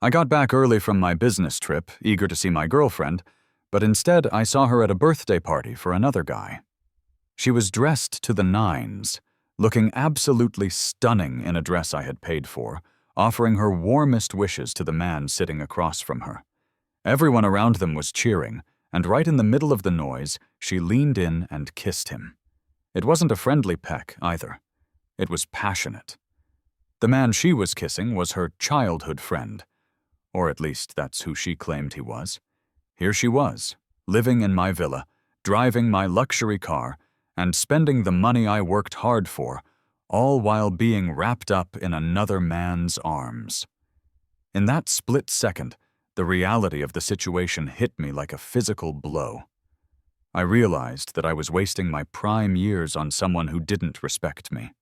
I got back early from my business trip, eager to see my girlfriend, but instead I saw her at a birthday party for another guy. She was dressed to the nines, looking absolutely stunning in a dress I had paid for, offering her warmest wishes to the man sitting across from her. Everyone around them was cheering, and right in the middle of the noise, she leaned in and kissed him. It wasn't a friendly peck, either. It was passionate. The man she was kissing was her childhood friend, or at least that's who she claimed he was. Here she was, living in my villa, driving my luxury car, and spending the money I worked hard for, all while being wrapped up in another man's arms. In that split second, the reality of the situation hit me like a physical blow. I realized that I was wasting my prime years on someone who didn't respect me.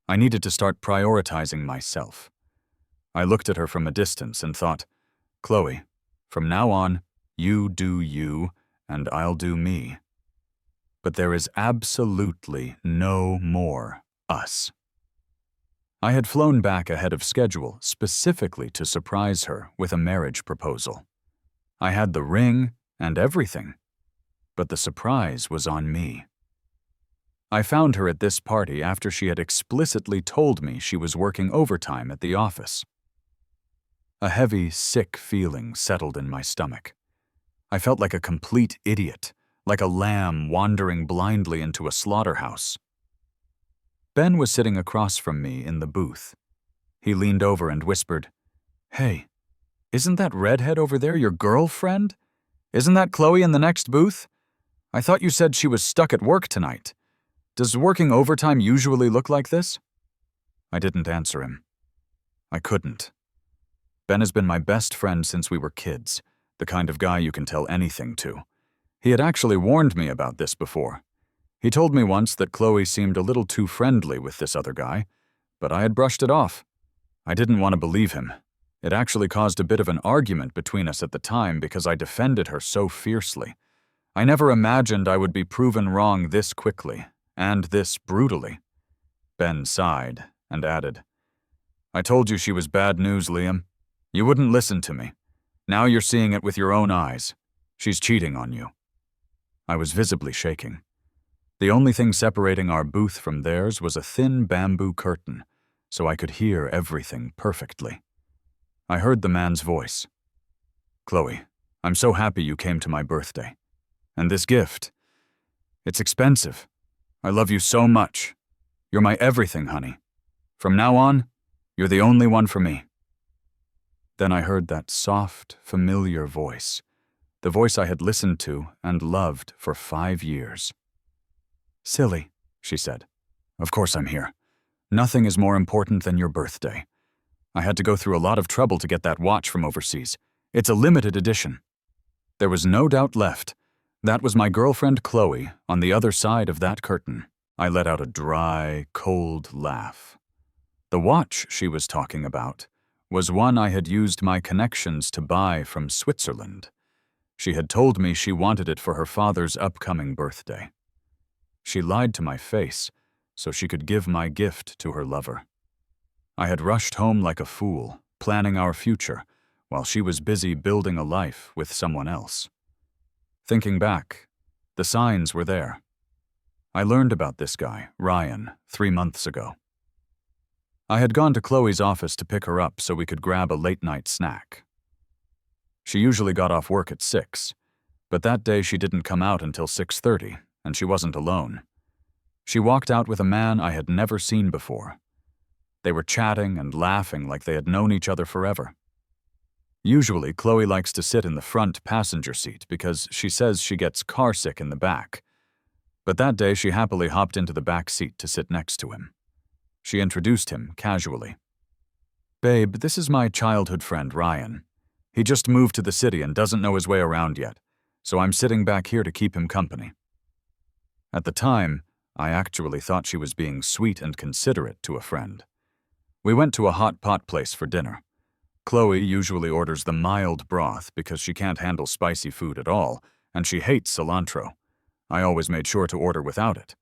I needed to start prioritizing myself. I looked at her from a distance and thought, Chloe, from now on, you do you, and I'll do me. But there is absolutely no more us. I had flown back ahead of schedule specifically to surprise her with a marriage proposal. I had the ring and everything, but the surprise was on me. I found her at this party after she had explicitly told me she was working overtime at the office. A heavy, sick feeling settled in my stomach. I felt like a complete idiot, like a lamb wandering blindly into a slaughterhouse. Ben was sitting across from me in the booth. He leaned over and whispered, "Hey, isn't that redhead over there your girlfriend? Isn't that Chloe in the next booth? I thought you said she was stuck at work tonight. Does working overtime usually look like this?" I didn't answer him. I couldn't. Ben has been my best friend since we were kids, the kind of guy you can tell anything to. He had actually warned me about this before. He told me once that Chloe seemed a little too friendly with this other guy, but I had brushed it off. I didn't want to believe him. It actually caused a bit of an argument between us at the time because I defended her so fiercely. I never imagined I would be proven wrong this quickly, and this brutally. Ben sighed and added, "I told you she was bad news, Liam. You wouldn't listen to me. Now you're seeing it with your own eyes. She's cheating on you." I was visibly shaking. The only thing separating our booth from theirs was a thin bamboo curtain, so I could hear everything perfectly. I heard the man's voice. "Chloe, I'm so happy you came to my birthday. And this gift, it's expensive. I love you so much. You're my everything, honey. From now on, you're the only one for me." Then I heard that soft, familiar voice, the voice I had listened to and loved for 5 years. "Silly," she said. "Of course I'm here. Nothing is more important than your birthday. I had to go through a lot of trouble to get that watch from overseas. It's a limited edition." There was no doubt left. That was my girlfriend Chloe on the other side of that curtain. I let out a dry, cold laugh. The watch she was talking about was one I had used my connections to buy from Switzerland. She had told me she wanted it for her father's upcoming birthday. She lied to my face so she could give my gift to her lover. I had rushed home like a fool, planning our future, while she was busy building a life with someone else. Thinking back, the signs were there. I learned about this guy, Ryan, 3 months ago. I had gone to Chloe's office to pick her up so we could grab a late-night snack. She usually got off work at 6, but that day she didn't come out until 6:30, and she wasn't alone. She walked out with a man I had never seen before. They were chatting and laughing like they had known each other forever. Usually, Chloe likes to sit in the front passenger seat because she says she gets carsick in the back. But that day she happily hopped into the back seat to sit next to him. She introduced him casually. "Babe, this is my childhood friend, Ryan. He just moved to the city and doesn't know his way around yet, so I'm sitting back here to keep him company." At the time, I actually thought she was being sweet and considerate to a friend. We went to a hot pot place for dinner. Chloe usually orders the mild broth because she can't handle spicy food at all, and she hates cilantro. I always made sure to order without it.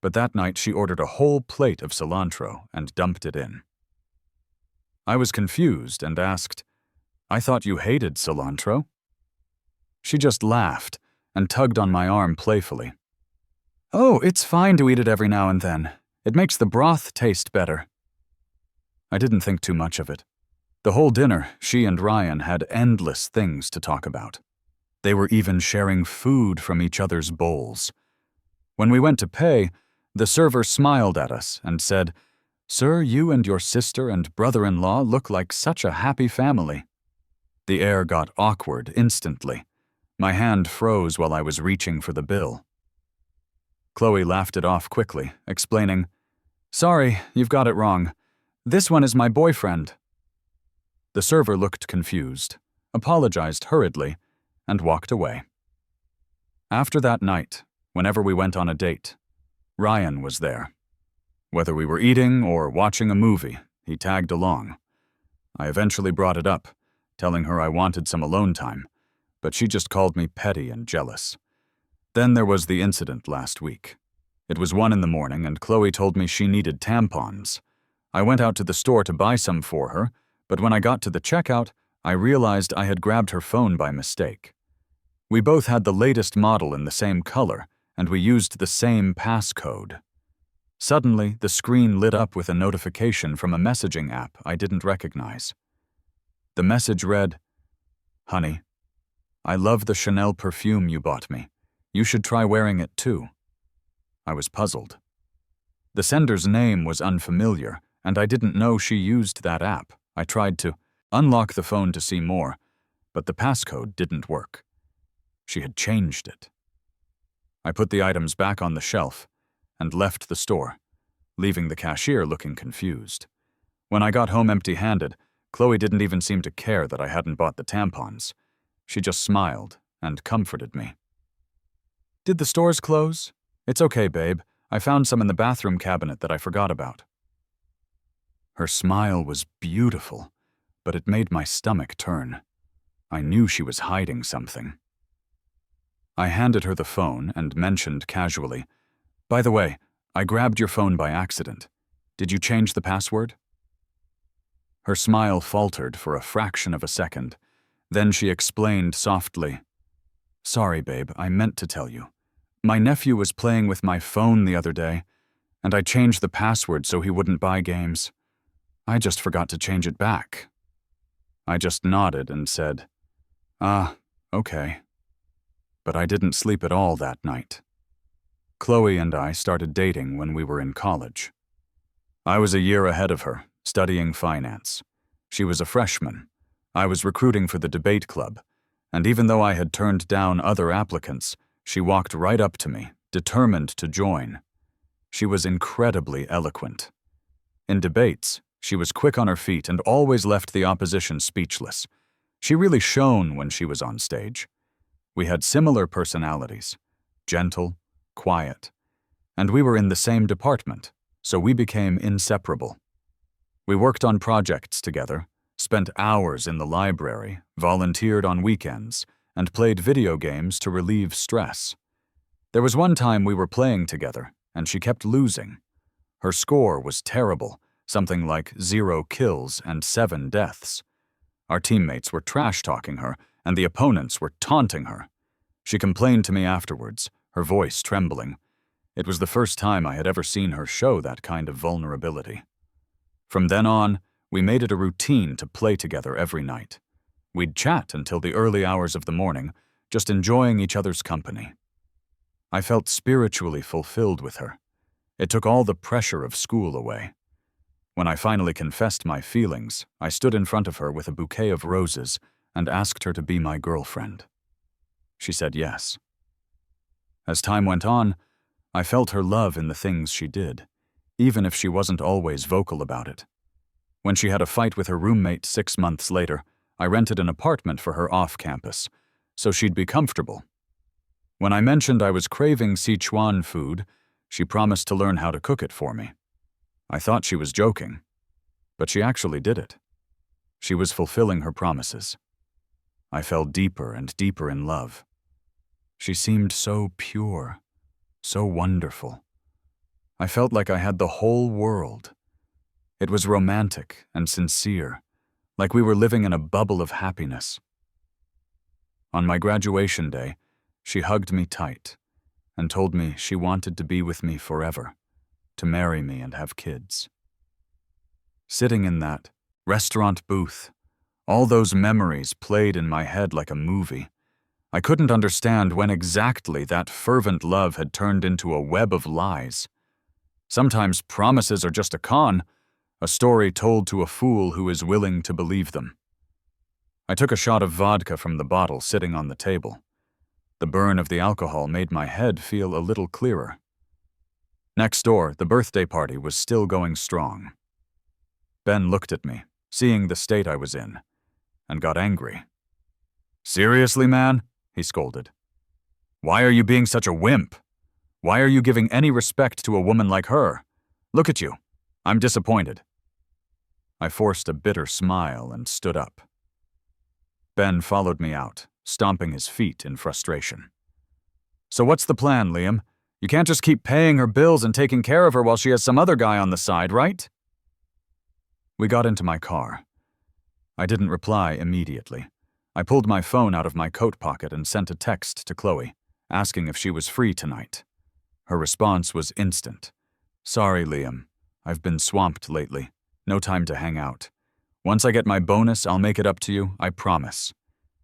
But that night she ordered a whole plate of cilantro and dumped it in. I was confused and asked, I thought you hated cilantro." She just laughed and tugged on my arm playfully. "Oh, it's fine to eat it every now and then. It makes the broth taste better." I didn't think too much of it. The whole dinner, she and Ryan had endless things to talk about. They were even sharing food from each other's bowls. When we went to pay, the server smiled at us and said, "Sir, you and your sister and brother-in-law look like such a happy family." The air got awkward instantly. My hand froze while I was reaching for the bill. Chloe laughed it off quickly, explaining, "Sorry, you've got it wrong. This one is my boyfriend." The server looked confused, apologized hurriedly, and walked away. After that night, whenever we went on a date, Ryan was there. Whether we were eating or watching a movie, he tagged along. I eventually brought it up, telling her I wanted some alone time, but she just called me petty and jealous. Then there was the incident last week. It was 1 in the morning, and Chloe told me she needed tampons. I went out to the store to buy some for her, but when I got to the checkout, I realized I had grabbed her phone by mistake. We both had the latest model in the same color, and we used the same passcode. Suddenly, the screen lit up with a notification from a messaging app I didn't recognize. The message read, "Honey, I love the Chanel perfume you bought me. You should try wearing it too." I was puzzled. The sender's name was unfamiliar, and I didn't know she used that app. I tried to unlock the phone to see more, but the passcode didn't work. She had changed it. I put the items back on the shelf and left the store, leaving the cashier looking confused. When I got home empty-handed, Chloe didn't even seem to care that I hadn't bought the tampons. She just smiled and comforted me. "Did the stores close?" "It's okay, babe. I found some in the bathroom cabinet that I forgot about." Her smile was beautiful, but it made my stomach turn. I knew she was hiding something. I handed her the phone and mentioned casually, "By the way, I grabbed your phone by accident. Did you change the password?" Her smile faltered for a fraction of a second. Then she explained softly, "Sorry, babe, I meant to tell you. My nephew was playing with my phone the other day, and I changed the password so he wouldn't buy games. I just forgot to change it back." I just nodded and said, "Ah, okay." But I didn't sleep at all that night. Chloe and I started dating when we were in college. I was a year ahead of her, studying finance. She was a freshman. I was recruiting for the debate club, and even though I had turned down other applicants, she walked right up to me, determined to join. She was incredibly eloquent. In debates, she was quick on her feet and always left the opposition speechless. She really shone when she was on stage. We had similar personalities, gentle, quiet, and we were in the same department, so we became inseparable. We worked on projects together, spent hours in the library, volunteered on weekends, and played video games to relieve stress. There was one time we were playing together, and she kept losing. Her score was terrible, something like 0 kills and 7 deaths. Our teammates were trash-talking her, and the opponents were taunting her. She complained to me afterwards, her voice trembling. It was the first time I had ever seen her show that kind of vulnerability. From then on, we made it a routine to play together every night. We'd chat until the early hours of the morning, just enjoying each other's company. I felt spiritually fulfilled with her. It took all the pressure of school away. When I finally confessed my feelings, I stood in front of her with a bouquet of roses and asked her to be my girlfriend. She said yes. As time went on, I felt her love in the things she did, even if she wasn't always vocal about it. When she had a fight with her roommate 6 months later, I rented an apartment for her off campus, so she'd be comfortable. When I mentioned I was craving Sichuan food, she promised to learn how to cook it for me. I thought she was joking, but she actually did it. She was fulfilling her promises. I fell deeper and deeper in love. She seemed so pure, so wonderful. I felt like I had the whole world. It was romantic and sincere, like we were living in a bubble of happiness. On my graduation day, she hugged me tight and told me she wanted to be with me forever, to marry me and have kids. Sitting in that restaurant booth, all those memories played in my head like a movie. I couldn't understand when exactly that fervent love had turned into a web of lies. Sometimes promises are just a con, a story told to a fool who is willing to believe them. I took a shot of vodka from the bottle sitting on the table. The burn of the alcohol made my head feel a little clearer. Next door, the birthday party was still going strong. Ben looked at me, seeing the state I was in, and got angry. "Seriously, man?" he scolded. "Why are you being such a wimp? Why are you giving any respect to a woman like her? Look at you. I'm disappointed." I forced a bitter smile and stood up. Ben followed me out, stomping his feet in frustration. "So what's the plan, Liam? You can't just keep paying her bills and taking care of her while she has some other guy on the side, right?" We got into my car. I didn't reply immediately. I pulled my phone out of my coat pocket and sent a text to Chloe, asking if she was free tonight. Her response was instant. "Sorry, Liam. I've been swamped lately. No time to hang out. Once I get my bonus, I'll make it up to you, I promise."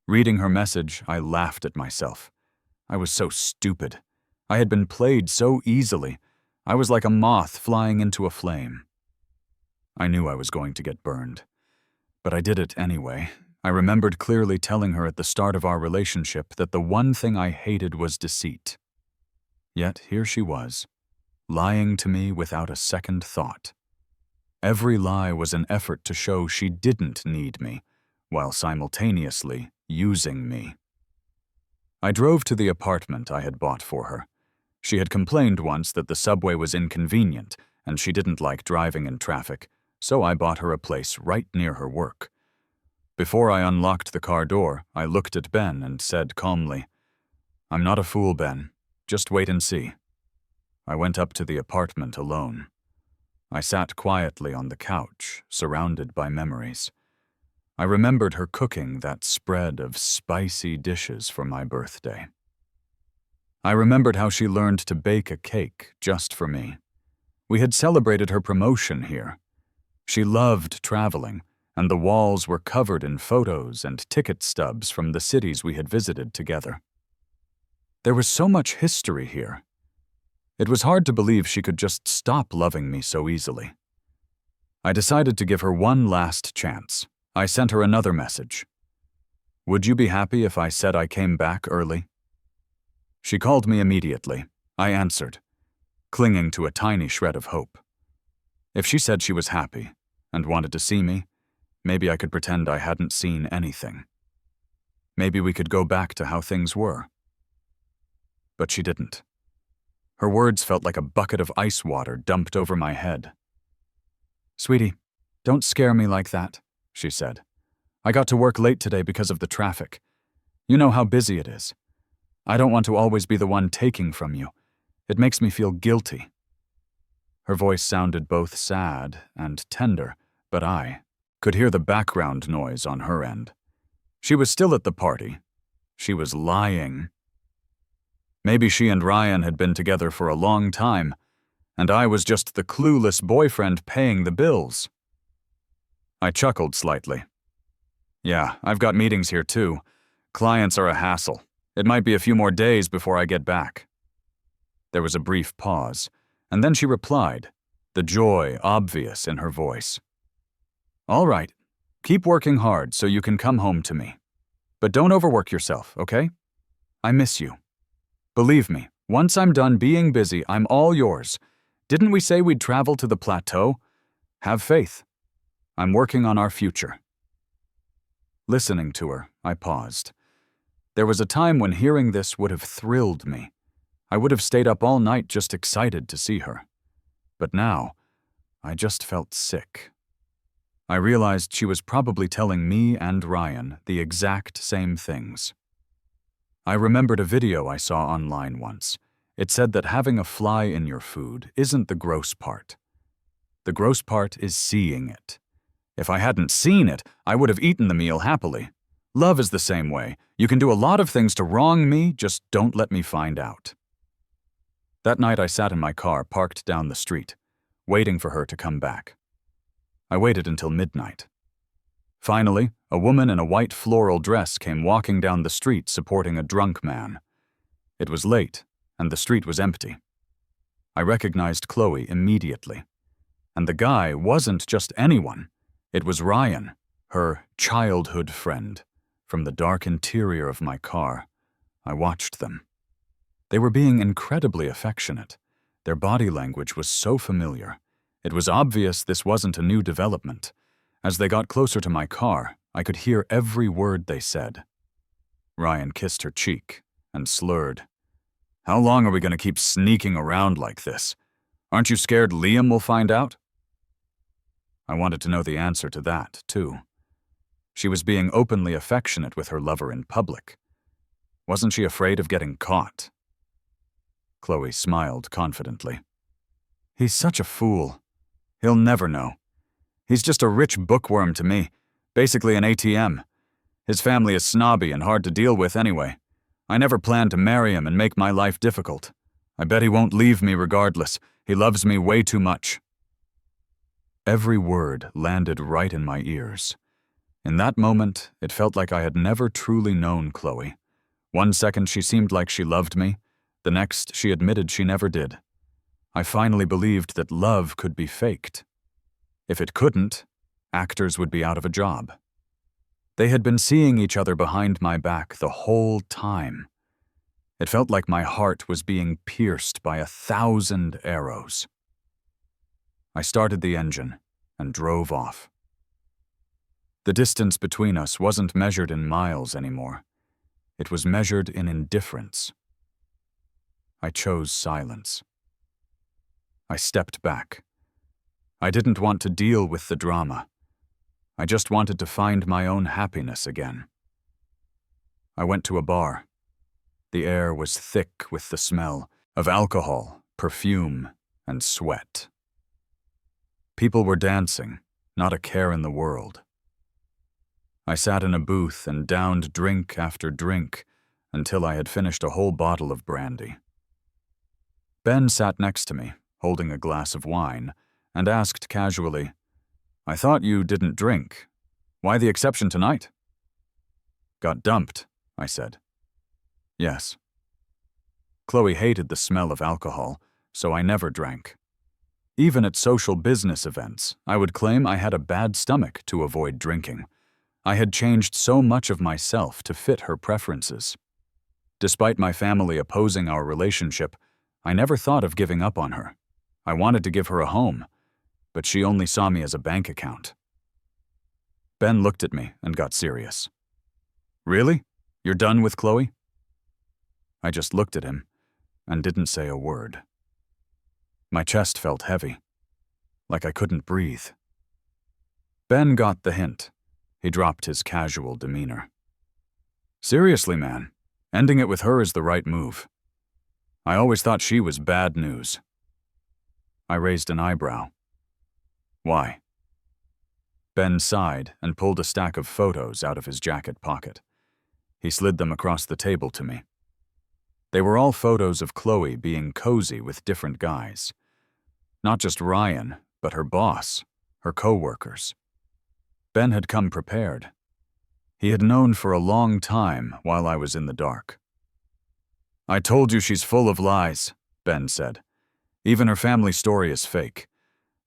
Reading her message, I laughed at myself. I was so stupid. I had been played so easily. I was like a moth flying into a flame. I knew I was going to get burned. But I did it anyway. I remembered clearly telling her at the start of our relationship that the one thing I hated was deceit. Yet here she was, lying to me without a second thought. Every lie was an effort to show she didn't need me, while simultaneously using me. I drove to the apartment I had bought for her. She had complained once that the subway was inconvenient, and she didn't like driving in traffic, so I bought her a place right near her work. Before I unlocked the car door, I looked at Ben and said calmly, "I'm not a fool, Ben. Just wait and see." I went up to the apartment alone. I sat quietly on the couch, surrounded by memories. I remembered her cooking that spread of spicy dishes for my birthday. I remembered how she learned to bake a cake just for me. We had celebrated her promotion here. She loved traveling, and the walls were covered in photos and ticket stubs from the cities we had visited together. There was so much history here. It was hard to believe she could just stop loving me so easily. I decided to give her one last chance. I sent her another message. "Would you be happy if I said I came back early?" She called me immediately. I answered, clinging to a tiny shred of hope. If she said she was happy and wanted to see me, maybe I could pretend I hadn't seen anything. Maybe we could go back to how things were. But she didn't. Her words felt like a bucket of ice water dumped over my head. "Sweetie, don't scare me like that," she said. "I got to work late today because of the traffic. You know how busy it is. I don't want to always be the one taking from you. It makes me feel guilty." Her voice sounded both sad and tender, but I could hear the background noise on her end. She was still at the party. She was lying. Maybe she and Ryan had been together for a long time, and I was just the clueless boyfriend paying the bills. I chuckled slightly. "Yeah, I've got meetings here too. Clients are a hassle. It might be a few more days before I get back." There was a brief pause, and then she replied, the joy obvious in her voice. "All right, keep working hard so you can come home to me. But don't overwork yourself, okay? I miss you. Believe me, once I'm done being busy, I'm all yours. Didn't we say we'd travel to the plateau? Have faith. I'm working on our future." Listening to her, I paused. There was a time when hearing this would have thrilled me. I would have stayed up all night just excited to see her. But now, I just felt sick. I realized she was probably telling me and Ryan the exact same things. I remembered a video I saw online once. It said that having a fly in your food isn't the gross part. The gross part is seeing it. If I hadn't seen it, I would have eaten the meal happily. Love is the same way. You can do a lot of things to wrong me, just don't let me find out. That night I sat in my car parked down the street, waiting for her to come back. I waited until midnight. Finally, a woman in a white floral dress came walking down the street supporting a drunk man. It was late, and the street was empty. I recognized Chloe immediately. And the guy wasn't just anyone. It was Ryan, her childhood friend. From the dark interior of my car, I watched them. They were being incredibly affectionate. Their body language was so familiar. It was obvious this wasn't a new development. As they got closer to my car, I could hear every word they said. Ryan kissed her cheek and slurred. "How long are we going to keep sneaking around like this? Aren't you scared Liam will find out?" I wanted to know the answer to that, too. She was being openly affectionate with her lover in public. Wasn't she afraid of getting caught? Chloe smiled confidently. "He's such a fool. He'll never know. He's just a rich bookworm to me, basically an ATM. His family is snobby and hard to deal with anyway. I never planned to marry him and make my life difficult. I bet he won't leave me regardless. He loves me way too much." Every word landed right in my ears. In that moment, it felt like I had never truly known Chloe. One second she seemed like she loved me, the next she admitted she never did. I finally believed that love could be faked. If it couldn't, actors would be out of a job. They had been seeing each other behind my back the whole time. It felt like my heart was being pierced by 1,000 arrows. I started the engine and drove off. The distance between us wasn't measured in miles anymore. It was measured in indifference. I chose silence. I stepped back. I didn't want to deal with the drama. I just wanted to find my own happiness again. I went to a bar. The air was thick with the smell of alcohol, perfume, and sweat. People were dancing, not a care in the world. I sat in a booth and downed drink after drink until I had finished a whole bottle of brandy. Ben sat next to me, holding a glass of wine, and asked casually, "I thought you didn't drink. Why the exception tonight?" "Got dumped," I said. "Yes." Chloe hated the smell of alcohol, so I never drank. Even at social business events, I would claim I had a bad stomach to avoid drinking. I had changed so much of myself to fit her preferences. Despite my family opposing our relationship, I never thought of giving up on her. I wanted to give her a home, but she only saw me as a bank account. Ben looked at me and got serious. "Really? You're done with Chloe?" I just looked at him and didn't say a word. My chest felt heavy, like I couldn't breathe. Ben got the hint. He dropped his casual demeanor. "Seriously, man, ending it with her is the right move. I always thought she was bad news." I raised an eyebrow. "Why?" Ben sighed and pulled a stack of photos out of his jacket pocket. He slid them across the table to me. They were all photos of Chloe being cozy with different guys. Not just Ryan, but her boss, her co-workers. Ben had come prepared. He had known for a long time while I was in the dark. "I told you she's full of lies," Ben said. "Even her family story is fake.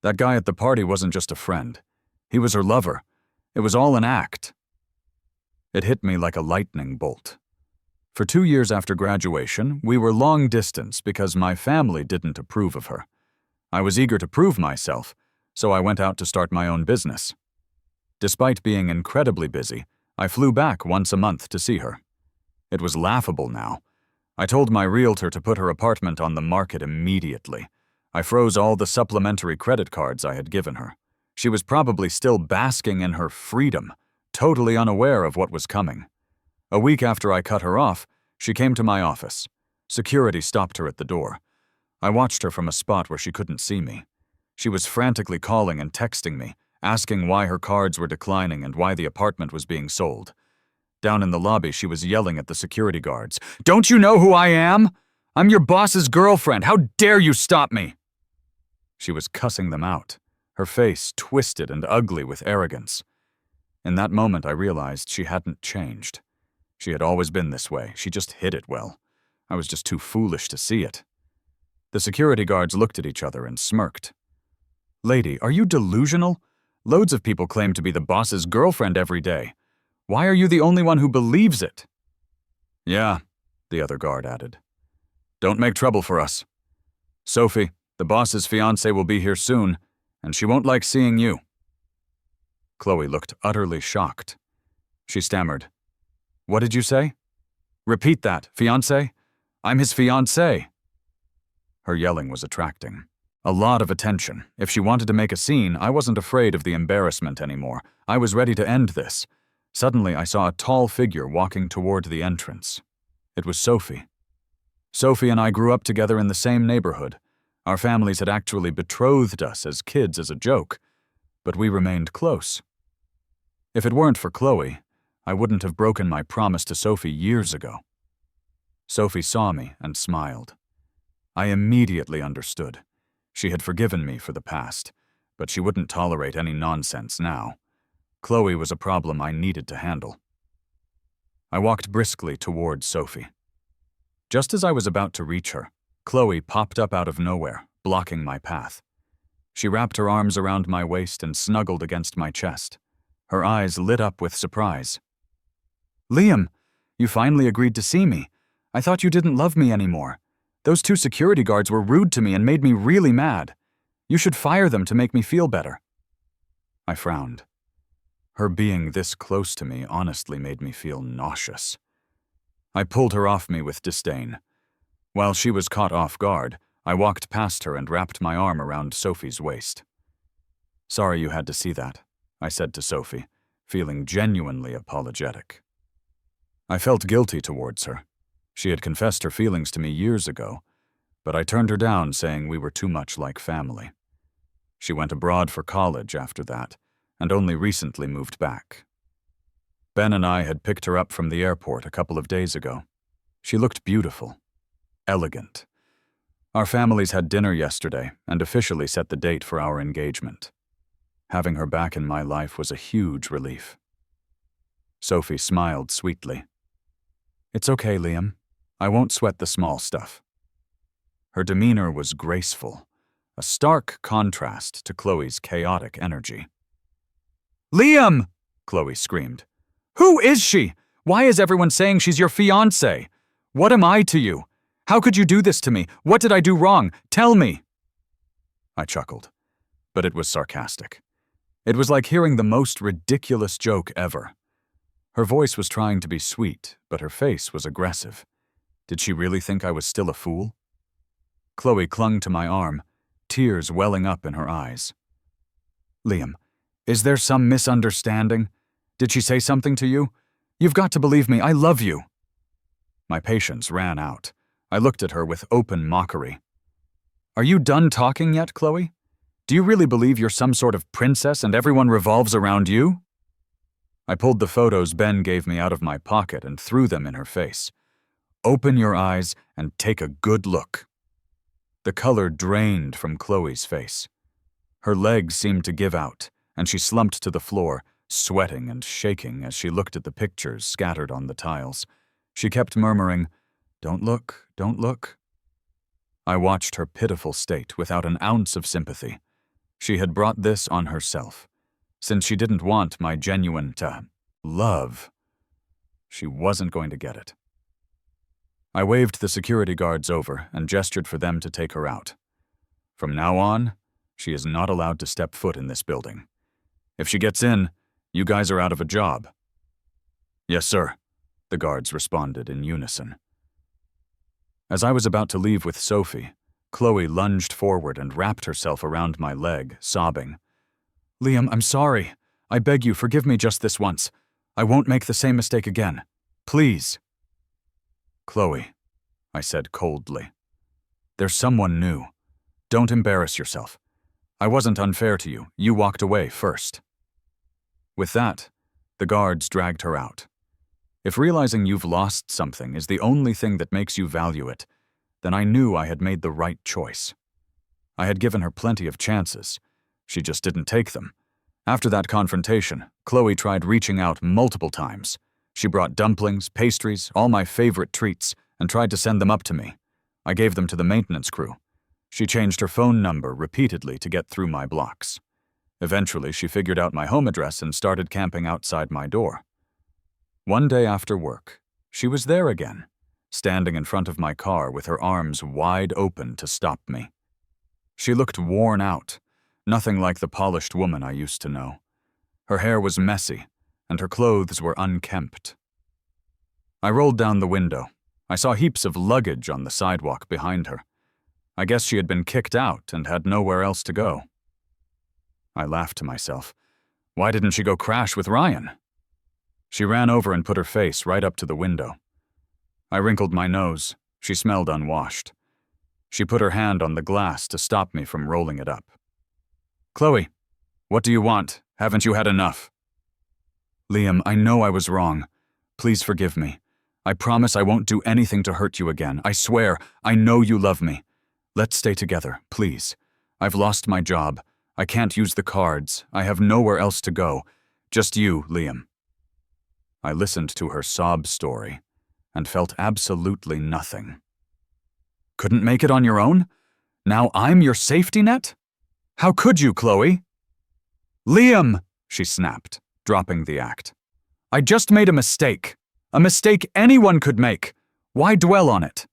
That guy at the party wasn't just a friend. He was her lover. It was all an act." It hit me like a lightning bolt. For 2 years after graduation, we were long distance because my family didn't approve of her. I was eager to prove myself, so I went out to start my own business. Despite being incredibly busy, I flew back once a month to see her. It was laughable now. I told my realtor to put her apartment on the market immediately. I froze all the supplementary credit cards I had given her. She was probably still basking in her freedom, totally unaware of what was coming. A week after I cut her off, she came to my office. Security stopped her at the door. I watched her from a spot where she couldn't see me. She was frantically calling and texting me, asking why her cards were declining and why the apartment was being sold. Down in the lobby, she was yelling at the security guards. "Don't you know who I am? I'm your boss's girlfriend. How dare you stop me?" She was cussing them out, her face twisted and ugly with arrogance. In that moment, I realized she hadn't changed. She had always been this way. She just hid it well. I was just too foolish to see it. The security guards looked at each other and smirked. "Lady, are you delusional? Loads of people claim to be the boss's girlfriend every day. Why are you the only one who believes it?" "Yeah," the other guard added. "Don't make trouble for us. Sophie, the boss's fiancée will be here soon, and she won't like seeing you." Chloe looked utterly shocked. She stammered. "What did you say?" "Repeat that, fiancé? I'm his fiancé." Her yelling was attracting. A lot of attention. If she wanted to make a scene, I wasn't afraid of the embarrassment anymore. I was ready to end this. Suddenly, I saw a tall figure walking toward the entrance. It was Sophie. Sophie and I grew up together in the same neighborhood. Our families had actually betrothed us as kids as a joke, but we remained close. If it weren't for Chloe, I wouldn't have broken my promise to Sophie years ago. Sophie saw me and smiled. I immediately understood. She had forgiven me for the past, but she wouldn't tolerate any nonsense now. Chloe was a problem I needed to handle. I walked briskly toward Sophie. Just as I was about to reach her, Chloe popped up out of nowhere, blocking my path. She wrapped her arms around my waist and snuggled against my chest. Her eyes lit up with surprise. "Liam, you finally agreed to see me. I thought you didn't love me anymore. Those 2 security guards were rude to me and made me really mad. You should fire them to make me feel better." I frowned. Her being this close to me honestly made me feel nauseous. I pulled her off me with disdain. While she was caught off guard, I walked past her and wrapped my arm around Sophie's waist. "Sorry you had to see that," I said to Sophie, feeling genuinely apologetic. I felt guilty towards her. She had confessed her feelings to me years ago, but I turned her down, saying we were too much like family. She went abroad for college after that, and only recently moved back. Ben and I had picked her up from the airport a couple of days ago. She looked beautiful, elegant. Our families had dinner yesterday and officially set the date for our engagement. Having her back in my life was a huge relief. Sophie smiled sweetly. "It's okay, Liam. I won't sweat the small stuff." Her demeanor was graceful, a stark contrast to Chloe's chaotic energy. "Liam!" Chloe screamed. "Who is she? Why is everyone saying she's your fiancé? What am I to you? How could you do this to me? What did I do wrong? Tell me!" I chuckled, but it was sarcastic. It was like hearing the most ridiculous joke ever. Her voice was trying to be sweet, but her face was aggressive. Did she really think I was still a fool? Chloe clung to my arm, tears welling up in her eyes. "Liam, is there some misunderstanding? Did she say something to you? You've got to believe me, I love you." My patience ran out. I looked at her with open mockery. "Are you done talking yet, Chloe? Do you really believe you're some sort of princess and everyone revolves around you?" I pulled the photos Ben gave me out of my pocket and threw them in her face. "Open your eyes and take a good look." The color drained from Chloe's face. Her legs seemed to give out, and she slumped to the floor, sweating and shaking as she looked at the pictures scattered on the tiles. She kept murmuring, "Don't look, don't look." I watched her pitiful state without an ounce of sympathy. She had brought this on herself. Since she didn't want my genuine love, she wasn't going to get it. I waved the security guards over and gestured for them to take her out. From now on, she is not allowed to step foot in this building. If she gets in, you guys are out of a job. "Yes, sir," the guards responded in unison. As I was about to leave with Sophie, Chloe lunged forward and wrapped herself around my leg, sobbing. "Liam, I'm sorry. I beg you, forgive me just this once. I won't make the same mistake again. Please." "Chloe," I said coldly, "there's someone new. Don't embarrass yourself. I wasn't unfair to you. You walked away first." With that, the guards dragged her out. If realizing you've lost something is the only thing that makes you value it, then I knew I had made the right choice. I had given her plenty of chances. She just didn't take them. After that confrontation, Chloe tried reaching out multiple times. She brought dumplings, pastries, all my favorite treats, and tried to send them up to me. I gave them to the maintenance crew. She changed her phone number repeatedly to get through my blocks. Eventually, she figured out my home address and started camping outside my door. One day after work, she was there again, standing in front of my car with her arms wide open to stop me. She looked worn out, nothing like the polished woman I used to know. Her hair was messy, and her clothes were unkempt. I rolled down the window. I saw heaps of luggage on the sidewalk behind her. I guess she had been kicked out and had nowhere else to go. I laughed to myself. Why didn't she go crash with Ryan? She ran over and put her face right up to the window. I wrinkled my nose. She smelled unwashed. She put her hand on the glass to stop me from rolling it up. "Chloe, what do you want? Haven't you had enough?" "Liam, I know I was wrong. Please forgive me. I promise I won't do anything to hurt you again. I swear, I know you love me. Let's stay together, please. I've lost my job. I can't use the cards. I have nowhere else to go. Just you, Liam." I listened to her sob story and felt absolutely nothing. "Couldn't make it on your own? Now I'm your safety net? How could you, Chloe?" "Liam," she snapped, dropping the act. "I just made a mistake. A mistake anyone could make. Why dwell on it?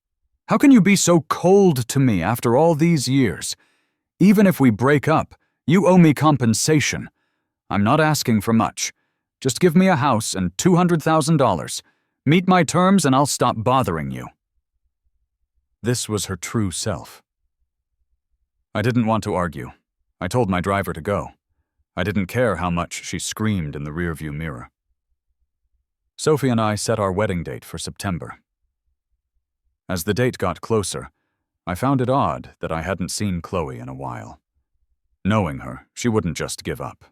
How can you be so cold to me after all these years? Even if we break up, you owe me compensation. I'm not asking for much. Just give me a house and $200,000. Meet my terms and I'll stop bothering you." This was her true self. I didn't want to argue. I told my driver to go. I didn't care how much she screamed in the rearview mirror. Sophie and I set our wedding date for September. As the date got closer, I found it odd that I hadn't seen Chloe in a while. Knowing her, she wouldn't just give up.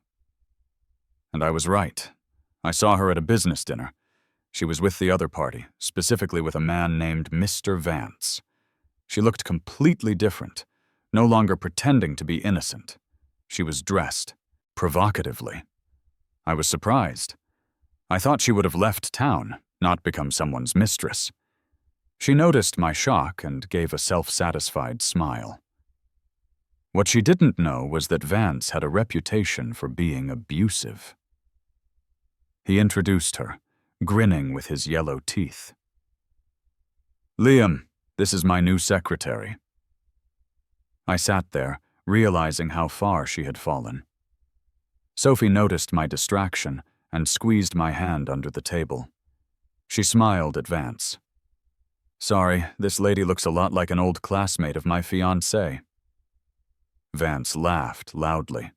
And I was right. I saw her at a business dinner. She was with the other party, specifically with a man named Mr. Vance. She looked completely different, no longer pretending to be innocent. She was dressed, provocatively. I was surprised. I thought she would have left town, not become someone's mistress. She noticed my shock and gave a self-satisfied smile. What she didn't know was that Vance had a reputation for being abusive. He introduced her, grinning with his yellow teeth. "Liam, this is my new secretary." I sat there, realizing how far she had fallen. Sophie noticed my distraction and squeezed my hand under the table. She smiled at Vance. "Sorry, this lady looks a lot like an old classmate of my fiancée." Vance laughed loudly.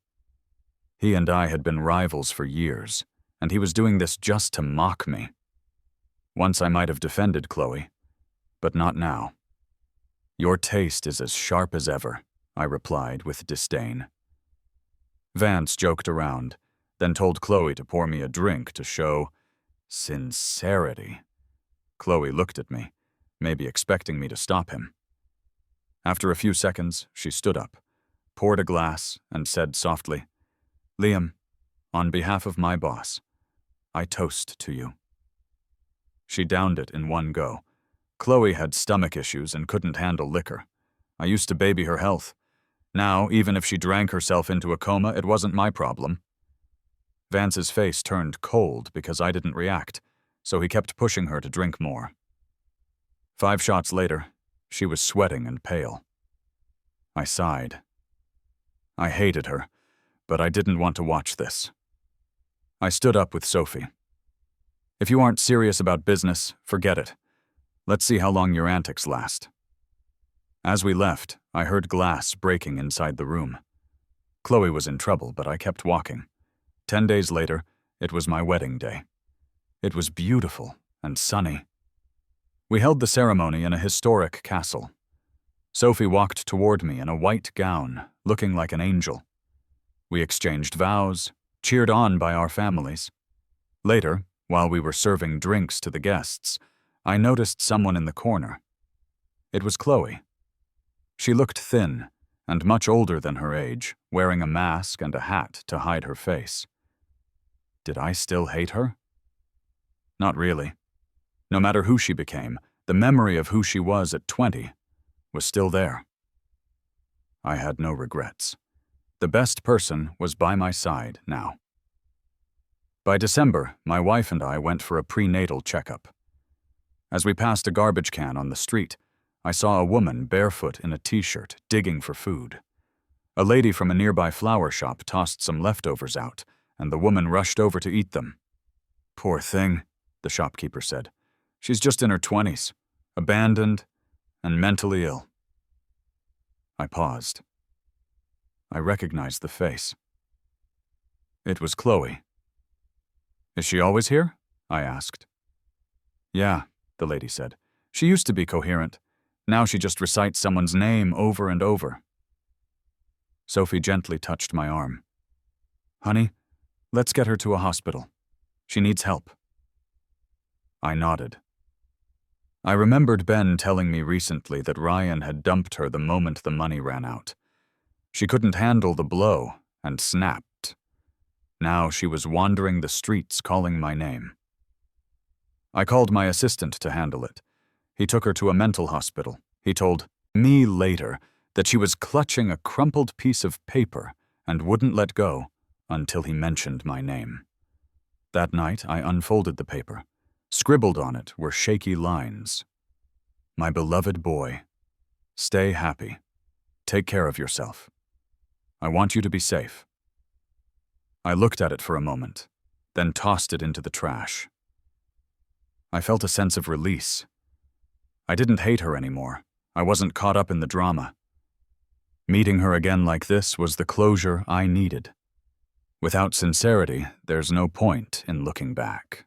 He and I had been rivals for years, and he was doing this just to mock me. Once I might have defended Chloe, but not now. "Your taste is as sharp as ever," I replied with disdain. Vance joked around, then told Chloe to pour me a drink to show sincerity. Chloe looked at me, maybe expecting me to stop him. After a few seconds, she stood up, poured a glass, and said softly, "Liam, on behalf of my boss, I toast to you." She downed it in one go. Chloe had stomach issues and couldn't handle liquor. I used to baby her health. Now, even if she drank herself into a coma, it wasn't my problem. Vance's face turned cold because I didn't react, so he kept pushing her to drink more. 5 shots later, she was sweating and pale. I sighed. I hated her, but I didn't want to watch this. I stood up with Sophie. "If you aren't serious about business, forget it. Let's see how long your antics last." As we left, I heard glass breaking inside the room. Chloe was in trouble, but I kept walking. 10 days later, it was my wedding day. It was beautiful and sunny. We held the ceremony in a historic castle. Sophie walked toward me in a white gown, looking like an angel. We exchanged vows, cheered on by our families. Later, while we were serving drinks to the guests, I noticed someone in the corner. It was Chloe. She looked thin and much older than her age, wearing a mask and a hat to hide her face. Did I still hate her? Not really. No matter who she became, the memory of who she was at 20 was still there. I had no regrets. The best person was by my side now. By December, my wife and I went for a prenatal checkup. As we passed a garbage can on the street, I saw a woman barefoot in a t-shirt digging for food. A lady from a nearby flower shop tossed some leftovers out, and the woman rushed over to eat them. "Poor thing," the shopkeeper said. "She's just in her 20s, abandoned and mentally ill." I paused. I recognized the face. It was Chloe. "Is she always here?" I asked. "Yeah," the lady said. "She used to be coherent. Now she just recites someone's name over and over." Sophie gently touched my arm. "Honey, let's get her to a hospital. She needs help." I nodded. I remembered Ben telling me recently that Ryan had dumped her the moment the money ran out. She couldn't handle the blow and snapped. Now she was wandering the streets calling my name. I called my assistant to handle it. He took her to a mental hospital. He told me later that she was clutching a crumpled piece of paper and wouldn't let go until he mentioned my name. That night, I unfolded the paper. Scribbled on it were shaky lines. "My beloved boy, stay happy. Take care of yourself. I want you to be safe." I looked at it for a moment, then tossed it into the trash. I felt a sense of release. I didn't hate her anymore. I wasn't caught up in the drama. Meeting her again like this was the closure I needed. Without sincerity, there's no point in looking back.